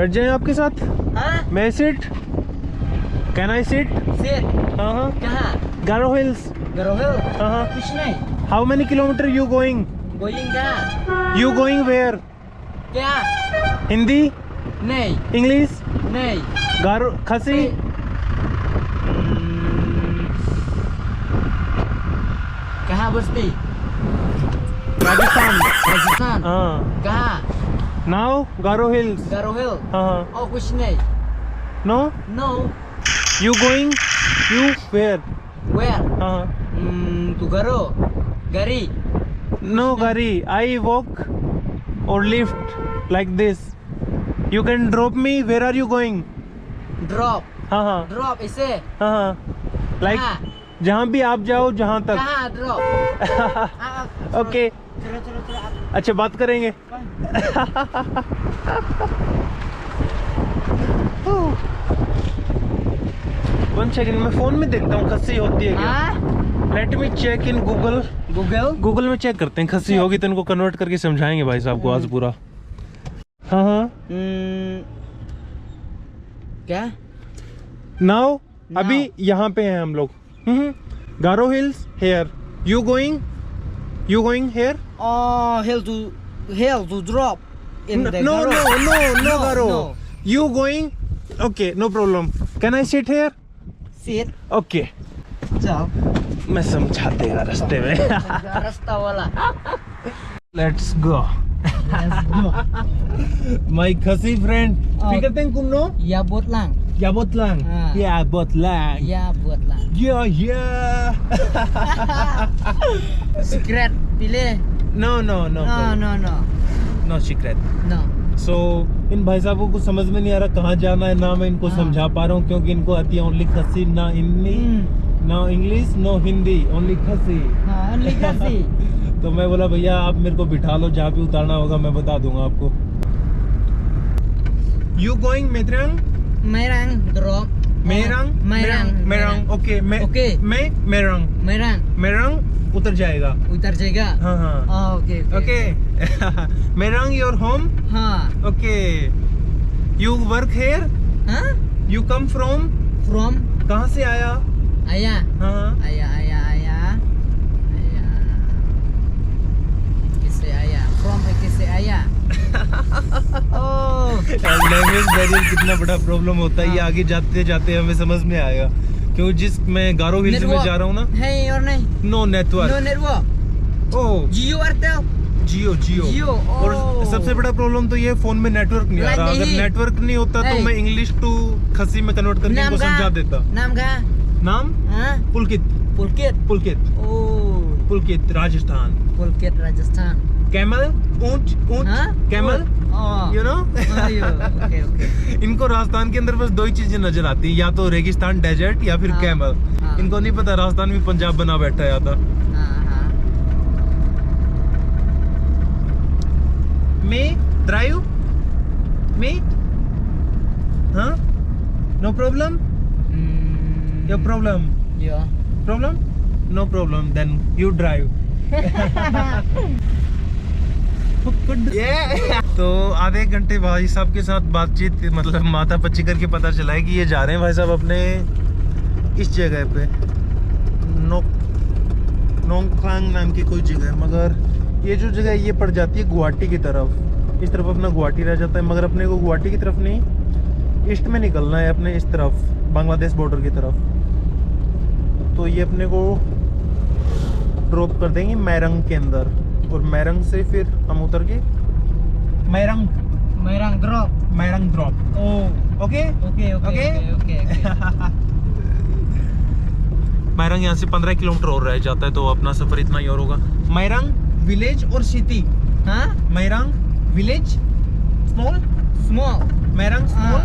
बैठ जाएं आपके साथ? हाँ? मैं sit? Can I sit? Sit. हाँ हाँ। कहाँ? गारो हिल्स। Garo Hill. हाँ हाँ। कुछ नहीं। How many kilometer you going? Going कहाँ? You going where? क्या? हिंदी? नहीं। इंग्लिश? नहीं। गारो खसी? कहाँ बस्ती? राजस्थान। राजस्थान। हाँ। कहाँ? Now Garo hills. Garo Hill. हाँ हाँ। Oh कुछ नहीं। No? No. You going? You where? Where? हाँ हाँ। To Garo. Gari. No गाड़ी, I walk or lift like this. You can drop me. Where are you going? Drop. हाँ हाँ Drop इसे. हाँ हाँ। Like कहाँ? जहाँ भी आप जाओ, जहाँ तक। कहाँ drop? ओके चलो चलो चलो आप अच्छा बात करेंगे। वन सेकंड मैं फोन में देखता हूँ खस्सी होती है क्या। Let me check in Google. Google में चेक करते हैं खस्सी होगी तो इनको कन्वर्ट करके समझाएंगे भाई साहब को आज पूरा। हाँ हाँ। क्या? नाउ अभी यहाँ पे हैं हम लोग। Garo hills here. You going here? Oh, hill to drop in the No Garo. no Garo. No. You going? Okay, no problem. Can I sit here? Sit. Okay. जाओ। मैं समझा देगा रास्ते में। रास्ता वाला। Let's go. My खसी friend. Fikir teng kumno? Ya Botlang. Ya Botlang. Ya Botlang. Ya Botlang. Yeah. Secret pilih. No. No secret. No. So इन भाई साहबों को समझ में नहीं आ रहा कहाँ जाना है ना मैं इनको समझा पा रहा हूँ क्योंकि इनको आती है ओनली खसी ना हिंदी ना इंग्लिश नो हिंदी ओनली खसी। हाँ only खसी। तो मैं बोला भैया आप मेरे को बिठा लो जहाँ भी उतारना होगा मैं बता दूंगा आपको। You going Merang? Merang drop. Merang okay Merang उतर जाएगा। उतर जाएगा। हाँ ओके मेरंग योर होम। हाँ। Okay you work here? हाँ? You come from? From? कहाँ से आया? Ayah. हाँ Ayah. Kise ayah. From kise ayah. Oh. Language barrier कितना बड़ा प्रॉब्लम होता है ये आगे जाते जाते हमें समझ में आएगा क्यों जिस मैं गारो हिल्स में जा रहा हूँ ना। है और नहीं? No network. No network. Oh Jio Airtel. Jio Jio, और सबसे बड़ा प्रॉब्लम तो ये फोन में नेटवर्क नहीं आ रहा। अगर नेटवर्क नहीं होता तो मैं इंग्लिश टू खसी में कन्वर्ट करके इनको समझा देता। नाम कहाँ? नाम? हाँ? पुलकित ओह राजस्थान। पुलकित राजस्थान। कैमल ऊंट कैमल यू नो। ओके इनको राजस्थान के अंदर बस दो ही चीजें नजर आती है या तो रेगिस्तान डेजर्ट या फिर कैमल। इनको नहीं पता राजस्थान में पंजाब बना बैठा है आता। मैं ड्राइव मैं हाँ no problem your problem no problem then you drive. तो आधे घंटे भाई साहब के साथ बातचीत मतलब माथा पच्ची करके पता चला है कि ये जा रहे हैं भाई साहब अपने इस जगह पे नोंगक्लांग नाम की कोई जगह है मगर ये जो जगह है ये पड़ जाती है गुवाहाटी की तरफ। इस तरफ अपना गुवाहाटी रह जाता है मगर अपने को गुवाहाटी की तरफ नहीं ईस्ट में निकलना है अपने इस तरफ बांग्लादेश बॉर्डर की तरफ। तो ये अपने को ड्रॉप कर देंगे मैरंग के अंदर और मैरंग से फिर हम उतर के मैरंग ड्रॉप। ओके मैरंग यहाँ से 15 किलोमीटर और रह जाता है तो अपना सफर इतना ही और होगा। मैरंग विलेज और सिटी। हाँ? मैरंग विलेज स्मॉल Small. मैरंग स्मॉल